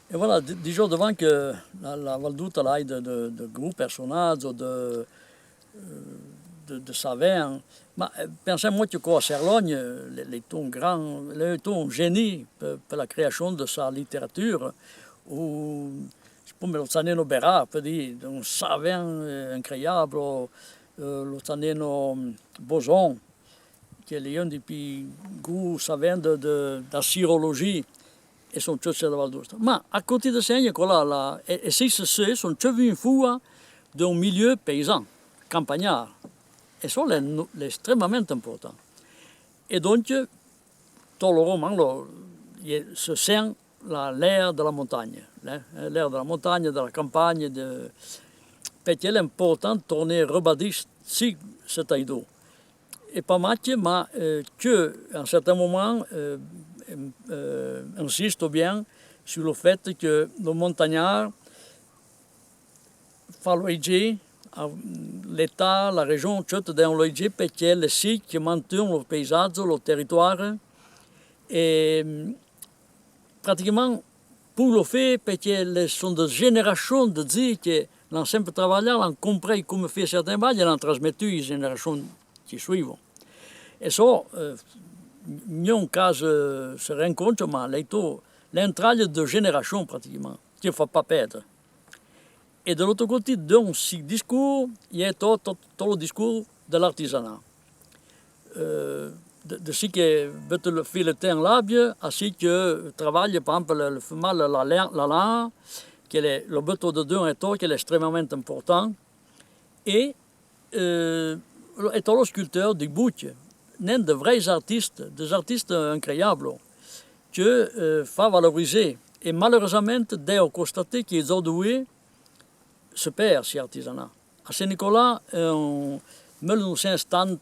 Et voilà, disons devant que la Valduta là, de gros personnages, de savants, ma pensez-moi que quoi, Serlogne, est un grand, est un génie pour la création de sa littérature, ou come lo Zaneno Berà, per dire, un savant incroyable, lo Zaneno Boson, qui est un des plus gros savants de la sirologie, e sono tutti da Val d'Aosta. Ma a côté de ça, et si c'est sont tous une fois d'un milieu paysan, campagnard. Et ça, c'est extrêmement important. Et donc, tout le roman, se sent l'air de la montagne. L'air de la montagne, de la campagne. Parce qu'il est important de tourner rebadis si c'est aidé. Et pas mal, mais qu'à un certain moment, insiste bien sur le fait que le montagnard fa loger l'État, la région, tout dans loger parce que le site qui maintient le paysage, le territoire, et pratiquement pour le faire, parce que sont des générations de dire que l'ancien travailleur a compris comment faire certains bails et l'ont transmis aux générations qui suivent. Et ça, non cas se rencontre, mais l'entraille de génération pratiquement, qui ne faut pas perdre. Et de l'autre côté, dans ce discours, il y a tout le discours de l'artisanat. De ce que veut faire le temps labie, ainsi que travaille, par exemple, le fumal, la lin, qui est le but de deux états, qui est extrêmement important. Et le sculpteur du bout, de vrais artistes, des artistes incroyables, que fa valoriser. Et malheureusement, devo constater qu'ils ont doué se perd, cet artisanat. À Saint-Nicolas, en 1975,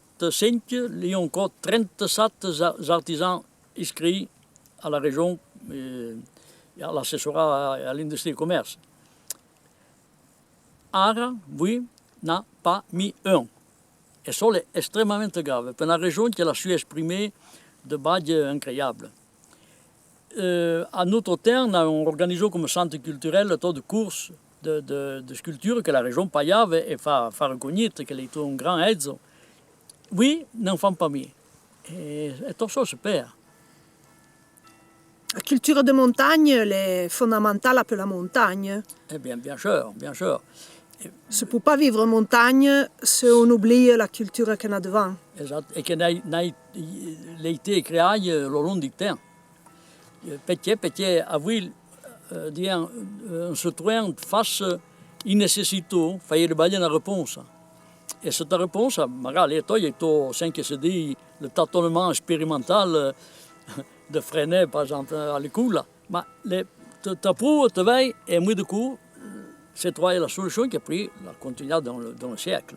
il y a encore 37 artisans inscrits à la région, à l'assessorat à l'industrie et au commerce. Ara, oui, n'a pas mis un. Et ça, c'est extrêmement grave. Pour la région qui a su exprimer de bagues incroyables. À notre terme, on a organisé comme centre culturel un tas de courses de sculpture que la région payave et fa reconnaître qu'elle est un grand aide. Oui, n'en font pas mieux. Et tout ça se perd. La culture de montagne, elle est fondamentale pour la montagne. Eh bien, bien sûr, bien sûr. On ne peut pas vivre en montagne si on oublie la culture qu'on a devant. Exact. Et qu'elle a été créée le long du temps. Parce qu'avui, on se trouve face à une nécessité, il faut avoir une réponse. Et cette réponse, magari, il y a 5 CD, le tâtonnement expérimental de freiner, par exemple, à l'école. Mais tu prouves, tu veilles, et moi, du coup, c'est trouver la solution qui a pris la continuité dans le siècle.